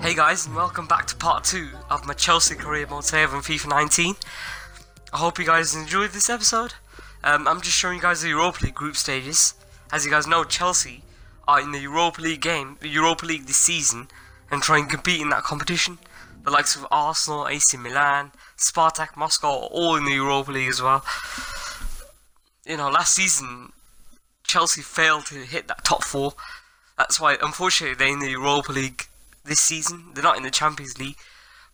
Hey guys, and welcome back to part 2 of my Chelsea career mode save on FIFA 19. I hope you guys enjoyed this episode. I'm just showing you guys the Europa League group stages. As you guys know, Chelsea are in the Europa League this season, and try and compete in that competition. The likes of Arsenal, AC Milan, Spartak Moscow are all in the Europa League as well. You know, last season Chelsea failed to hit that top 4. That's why, unfortunately, they're in the Europa League this season. They're not in the Champions League.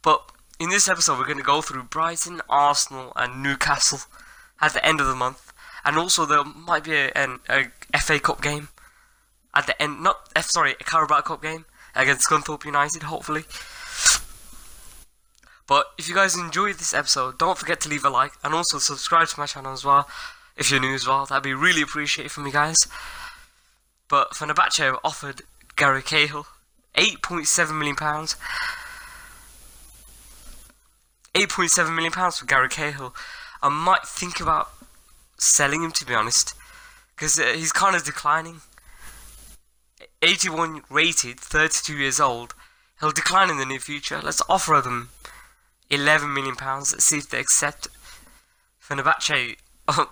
But in this episode, we're going to go through Brighton, Arsenal, and Newcastle at the end of the month. And also, there might be a FA Cup game at the end. A Carabao Cup game against Scunthorpe United, hopefully. But if you guys enjoyed this episode, don't forget to leave a like and also subscribe to my channel as well. If you're new as well, that'd be really appreciated from you guys. But Fenerbahce offered Gary Cahill £8.7 million. £8.7 million for Gary Cahill. I might think about selling him, to be honest, because he's kind of declining. 81 rated, 32 years old. He'll decline in the near future. Let's offer them £11 million. Let's see if they accept. Fenerbahce,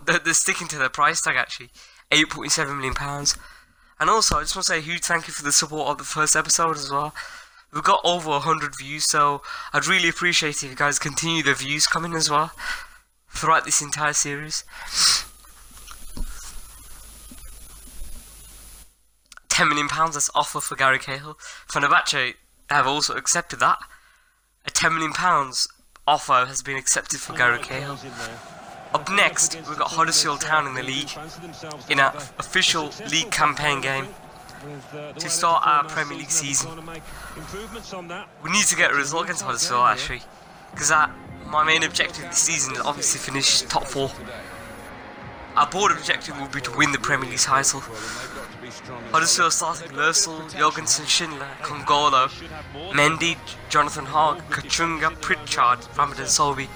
they're sticking to their price tag actually. £8.7 million. And also, I just want to say a huge thank you for the support of the first episode as well. We've got over 100 views, so I'd really appreciate it if you guys continue the views coming as well throughout this entire series. £10 million that's offer for Gary Cahill. Fenerbahce have also accepted that. A £10 million offer has been accepted for Gary Cahill. Up next, we've got Huddersfield Town in the league, in an official league campaign game to start our Premier League season. We need to get a result against Huddersfield actually, because my main objective this season is obviously finish top 4. Our board objective will be to win the Premier League title. Huddersfield starting Lursel, Jorgensen, Schindler, Congolo, Mendy, Jonathan Hogg, Kachunga, Pritchard, Ramadan Solby,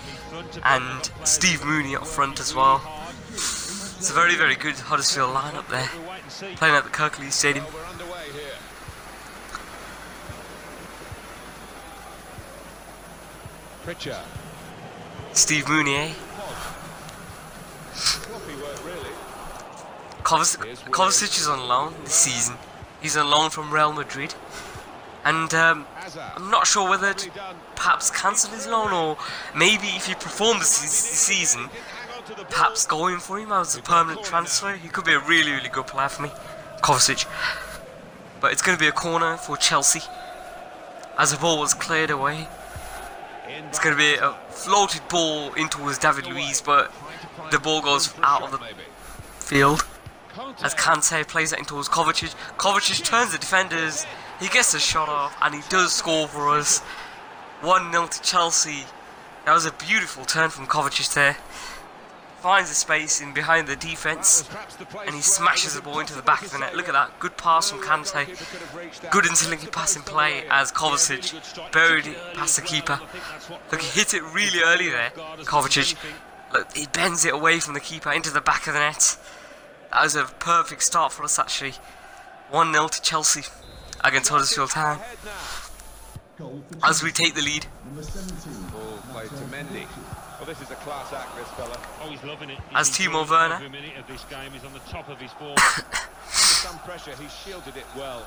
and Steve Mooney up front as well. It's a very, very good Huddersfield lineup there, playing at the Kirklees Stadium. Steve Mooney, Kovacic is on loan this season. He's on loan from Real Madrid. And I'm not sure whether to perhaps cancel his loan, or maybe if he performs this season, perhaps going for him as a permanent transfer. He could be a really, really good player for me, Kovacic. But it's going to be a corner for Chelsea, as the ball was cleared away. It's going to be a floated ball in towards David Luiz, but the ball goes out of the field. As Kante plays it in towards Kovacic. Kovacic turns the defenders. He gets a shot off and he does score for us. 1-0 to Chelsea. That was a beautiful turn from Kovacic there. Finds the space in behind the defence and he smashes the ball into the back of the net. Look at that, good pass from Kante. Good interlinking pass in play as Kovacic buried it past the keeper. Look, he hit it really early there, Kovacic. Look, he bends it away from the keeper into the back of the net. That was a perfect start for us actually. 1-0 to Chelsea against Huddersfield Town as we take the lead. Ball played to Mendy. Well, this is a class act, this fella. Oh, he's loving it. As Timo Werner. Every minute of this game, he's on the top of his form. Under some pressure, he shielded it well.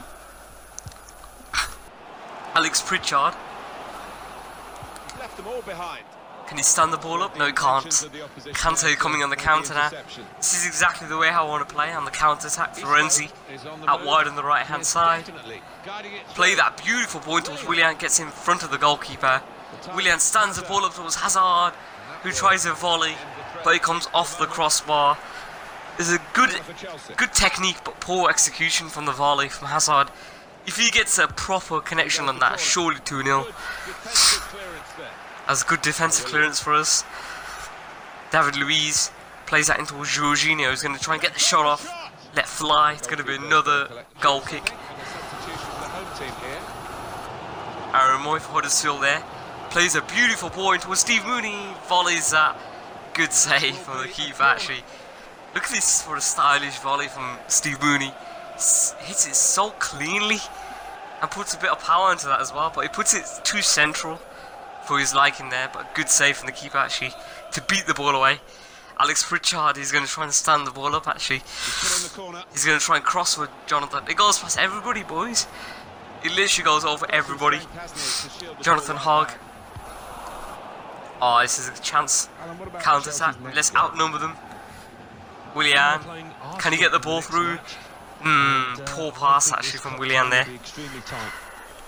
Alex Pritchard. He's left them all behind. Can he stand the ball up? No, he can't. Kante coming on the counter now. This is exactly the way I want to play, on the counter attack. Florenzi out wide on the right hand side. Play that beautiful ball towards Willian, gets in front of the goalkeeper. Willian stands the ball up towards Hazard, who tries a volley, but it comes off the crossbar. There's a good technique, but poor execution from the volley from Hazard. If he gets a proper connection on that, surely 2-0. That's good defensive clearance for us. David Luiz plays that into Jorginho, who's going to try and get the shot off. Let fly. It's going to be another goal kick. Aaron Moy for Huddersfield there. Plays a beautiful ball into Steve Mooney. Volleys that. Good save from the keeper actually. Look at this for a stylish volley from Steve Mooney. Hits it so cleanly. and puts a bit of power into that as well, but he puts it too central for his liking there, but good save from the keeper actually to beat the ball away. Alex Pritchard is going to try and stand the ball up actually. He's going to try and cross with Jonathan. It goes past everybody, boys. It literally goes over everybody. Jonathan Hogg. Oh, this is a chance. Counter-attack. Let's outnumber them. Willian. Can he get the ball through? Poor pass actually from Willian there.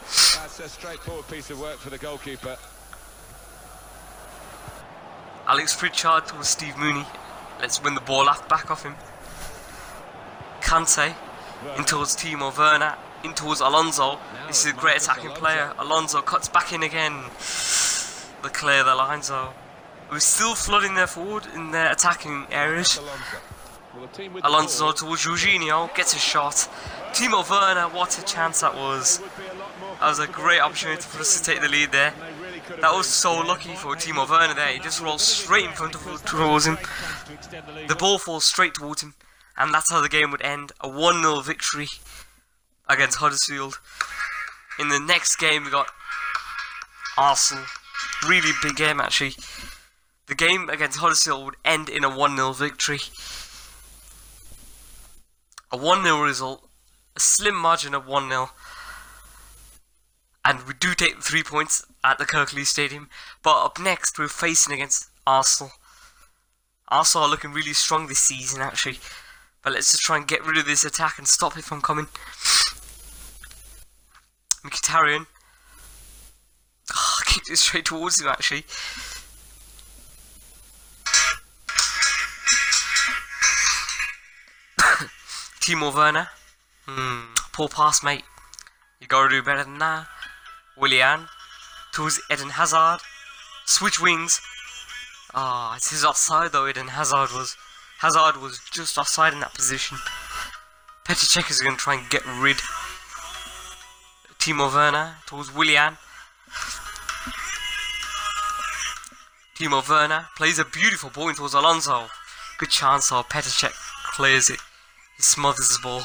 That's a straightforward piece of work for the goalkeeper. Alex Pritchard towards Steve Mooney. Let's win the ball back off him. Kante in towards Timo Werner. In towards Alonso. This is a great attacking player. Alonso cuts back in again. They clear the lines though. We're still flooding their forward in their attacking areas. Alonso towards Jorginho. Gets a shot. Timo Werner, what a chance that was. That was a great opportunity for us to take the lead there. That was so lucky for Timo Werner there. He just rolls straight in front of towards him. The ball falls straight towards him. And that's how the game would end. A 1-0 victory against Huddersfield. In the next game we got Arsenal. Really big game actually. The game against Huddersfield would end in a 1-0 victory. A 1-0 result. A slim margin of 1-0. And we do take 3 points at the Kirklees Stadium. But up next we're facing against Arsenal. Arsenal are looking really strong this season actually. But let's just try and get rid of this attack and stop it from coming. Mkhitaryan. Kicked it straight towards him actually. Timo Werner. Poor pass, mate. You gotta do better than that. Willian towards Eden Hazard. Switch wings. It's his offside though. Eden Hazard was just offside in that position. Petr Cech is going to try and get rid. Timo Werner towards Willian. Timo Werner plays a beautiful ball in towards Alonso. Good chance though. Petr Cech clears it. He smothers the ball.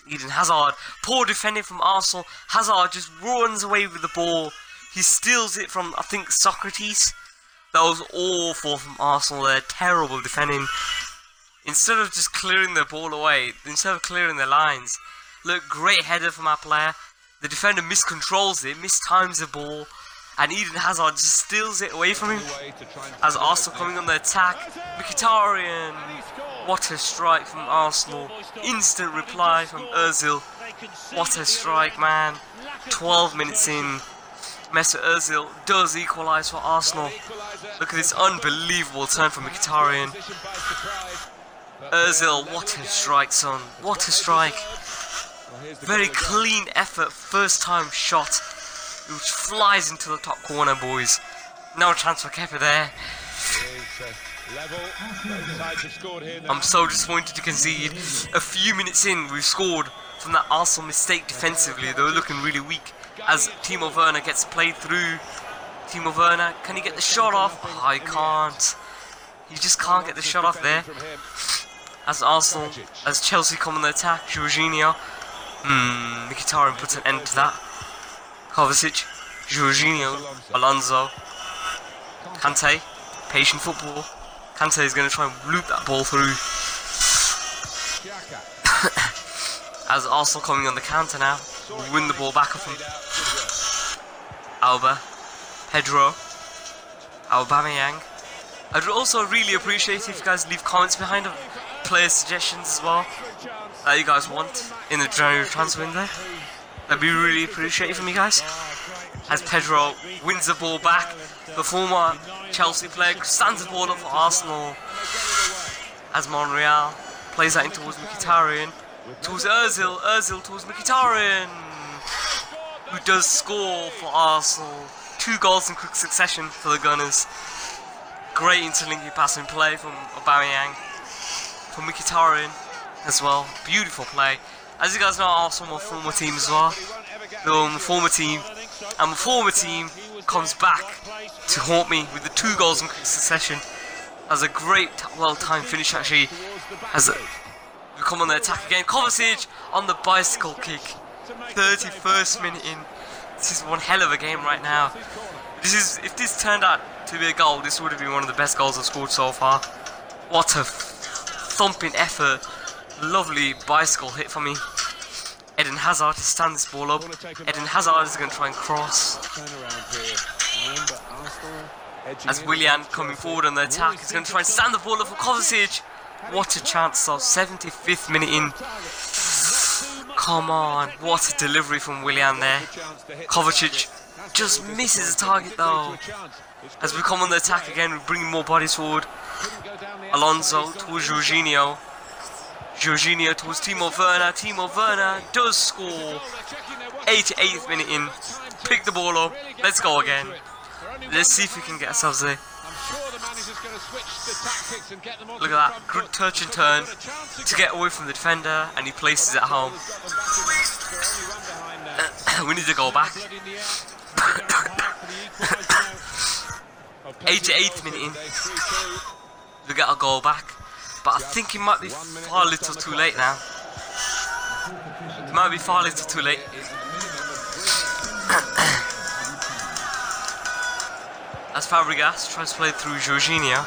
Eden Hazard. Poor defending from Arsenal. Hazard just runs away with the ball. He steals it from, I think, Socrates. That was awful from Arsenal there. Terrible defending. Instead of just clearing the ball away, instead of clearing the lines. Look, great header from our player. The defender miscontrols it, mistimes the ball. And Eden Hazard just steals it away from him. As Arsenal coming on the attack. Mkhitaryan. What a strike from Arsenal. Instant reply from Ozil. What a strike, man. 12 minutes in. Mesut Ozil does equalise for Arsenal. Look at this unbelievable turn from Mkhitaryan. Ozil, what a strike, son. What a strike. Very clean effort, first time shot. Which flies into the top corner, boys. No chance for Kepa there. I'm so disappointed to concede. A few minutes in, we've scored from that Arsenal mistake defensively. They were looking really weak. As Timo Werner gets played through. Timo Werner, can he get the shot off? Oh, he can't. He just can't get the shot off there. As Arsenal, as Chelsea come on the attack, Jorginho. Mkhitaryan puts an end to that. Kovacic, Jorginho, Alonso, Kante, patient football. Kante is going to try and loop that ball through. As Arsenal coming on the counter now, we win the ball back off him. Alba, Pedro, Aubameyang. I'd also really appreciate if you guys leave comments behind of player suggestions as well that you guys want in the January transfer window. That'd be really appreciated from you guys. As Pedro wins the ball back, the former Chelsea player stands the ball up for Arsenal. As Monreal plays that in towards Mkhitaryan, towards Ozil, Ozil towards Mkhitaryan, who does score for Arsenal. 2 goals in quick succession for the Gunners. Great interlinking passing play from Aubameyang, from Mkhitaryan as well. Beautiful play. As you guys know, Arsenal are a former team as well. They're a former team, and the former team comes back to haunt me with the 2 goals in quick succession. As a great, well-timed finish actually. As We come on the attack again. Kovacic on the bicycle kick. 31st minute in. This is one hell of a game right now. If this turned out to be a goal, this would have been one of the best goals I've scored so far. What a thumping effort. Lovely bicycle hit for me. Eden Hazard to stand this ball up. Eden Hazard is going to try and cross. As Willian coming forward on the attack is going to try and stand the ball up for Kovacic. What a chance though, 75th minute in. Come on, what a delivery from Willian there. Kovacic just misses the target though. As we come on the attack again, we're bringing more bodies forward. Alonso towards Jorginho. Jorginho towards Timo Werner. Timo Werner does score. 88th minute in. Pick the ball up. Let's go again. Let's see if we can get ourselves there. Look at that. Good touch and turn to get away from the defender, and he places it at home. We need to go back. 88th minute in. We get a goal back. But I think it might be far little too late now. It might be far little too late. As Fabregas tries to play through Jorginho,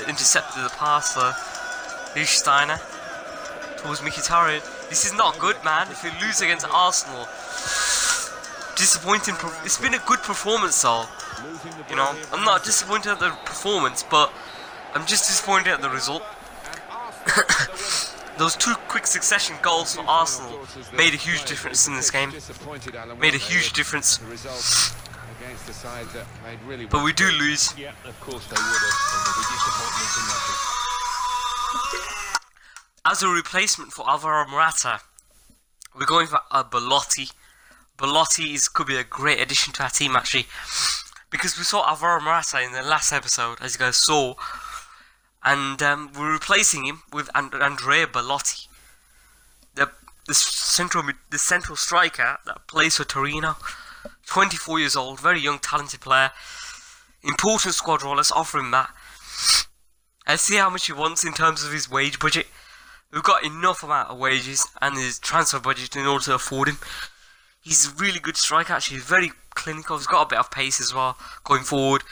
intercepted the pass for Lichtsteiner towards Mkhitaryan. This is not good, man. If we lose against Arsenal, disappointing. It's been a good performance, though. You know, I'm not disappointed at the performance, but I'm just disappointed at the result. Those two quick succession goals for Arsenal made a huge difference in this game. Made a huge difference. But we do lose. Yeah, of course they would have. As a replacement for Alvaro Morata, we're going for a Belotti. Belotti could be a great addition to our team actually, because we saw Alvaro Morata in the last episode, as you guys saw, and we're replacing him with Andrea Belotti, the central striker that plays for Torino. 24 years old, very young, talented player, important squad role. Let's offer him that. Let's see how much he wants in terms of his wage budget. We've got enough amount of wages and his transfer budget in order to afford him. He's a really good striker actually, he's very clinical, he's got a bit of pace as well going forward.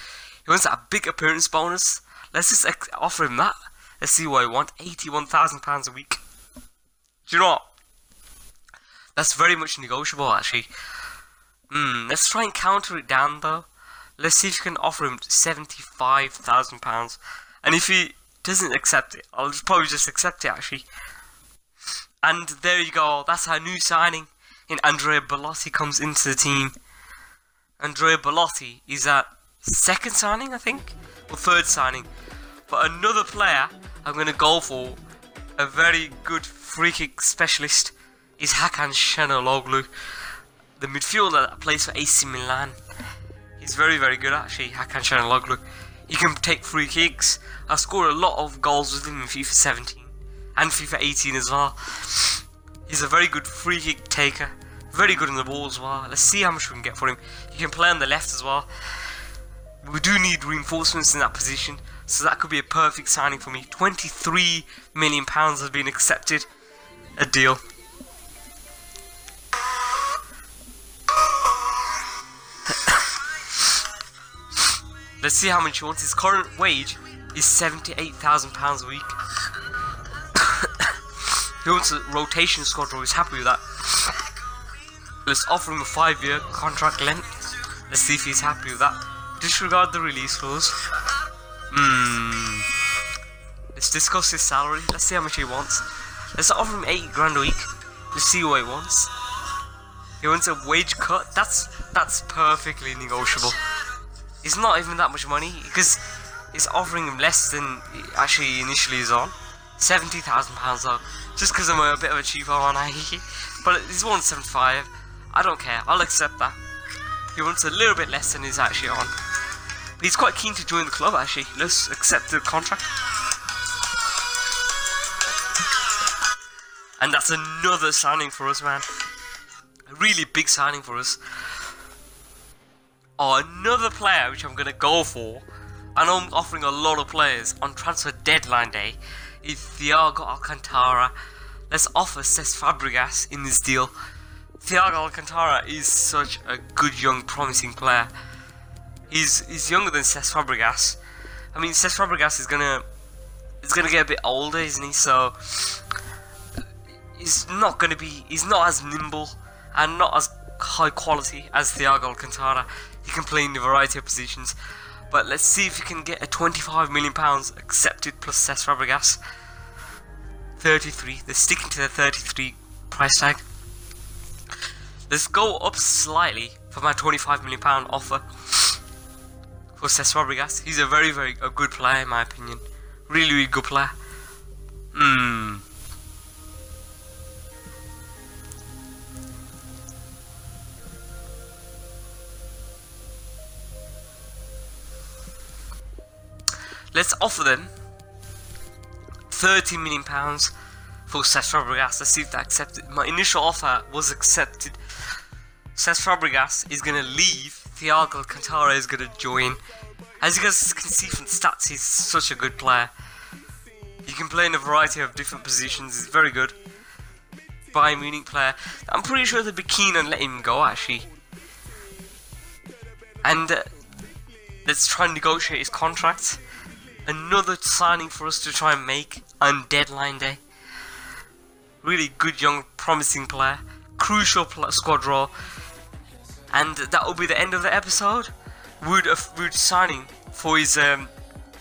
He wants a big appearance bonus. Let's just offer him that. Let's see what he wants. £81,000 a week. Do you know what? That's very much negotiable actually. Let's try and counter it down though. Let's see if we can offer him £75,000. And if he doesn't accept it, I'll probably just accept it actually. And there you go, that's our new signing. And Andrea Belotti comes into the team. Andrea Belotti is our second signing, I think, or third signing. But another player I'm going to go for, a very good free kick specialist, is Hakan Çalhanoğlu, the midfielder that plays for AC Milan. He's very, very good actually, Hakan Çalhanoğlu. He can take free kicks. I scored a lot of goals with him in FIFA 17 and FIFA 18 as well. He's a very good free kick taker, very good on the ball as well. Let's see how much we can get for him. He can play on the left as well. We do need reinforcements in that position, so that could be a perfect signing for me. £23 million has been accepted. A deal. Let's see how much he wants. His current wage is £78,000 a week. He wants a rotation squad role. He's happy with that. Let's offer him a 5-year contract length. Let's see if he's happy with that. Disregard the release clause. Let's discuss his salary. Let's see how much he wants. Let's offer him £8,000 a week. Let's see what he wants. He wants a wage cut. That's perfectly negotiable. It's not even that much money because it's offering him less than he actually initially is on. £70,000 though. Just because I'm a bit of a cheapo one, but he's 175. I don't care. I'll accept that. He wants a little bit less than he's actually on. But he's quite keen to join the club actually. Let's accept the contract. And that's another signing for us, man. A really big signing for us. Oh, another player which I'm going to go for. I know I'm offering a lot of players on transfer deadline day. is Thiago Alcantara. Let's offer Cesc Fabregas in this deal. Thiago Alcantara is such a good young promising player. He's younger than Cesc Fabregas. I mean, Cesc Fabregas is gonna get a bit older, isn't he? So he's not as nimble and not as high quality as Thiago Alcantara. He can play in a variety of positions. But let's see if we can get a £25 million accepted plus Cesc Fabregas. 33. They're sticking to the 33 price tag. Let's go up slightly for my £25 million offer for Cesc Fabregas. He's a very good player in my opinion. Really good player. Let's offer them £30 million for Cesc Fabregas. Let's see if they accept it. My initial offer was accepted. Cesc Fabregas is going to leave. Thiago Alcantara is going to join. As you guys can see from the stats, he's such a good player. He can play in a variety of different positions. He's very good. Bayern Munich player. I'm pretty sure they'd be keen on letting him go actually. And let's try and negotiate his contract. Another signing for us to try and make on deadline day. Really good young promising player. Crucial squad role. And that will be the end of the episode. We're signing for his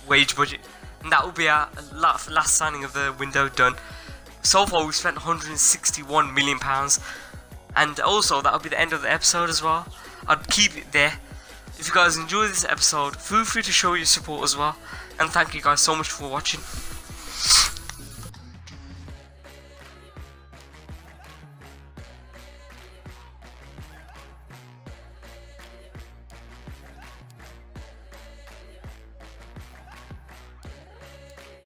wage budget. And that will be our last signing of the window done. So far we've spent £161 million. And also that will be the end of the episode as well. I'd keep it there. If you guys enjoyed this episode, feel free to show your support as well. And thank you guys so much for watching.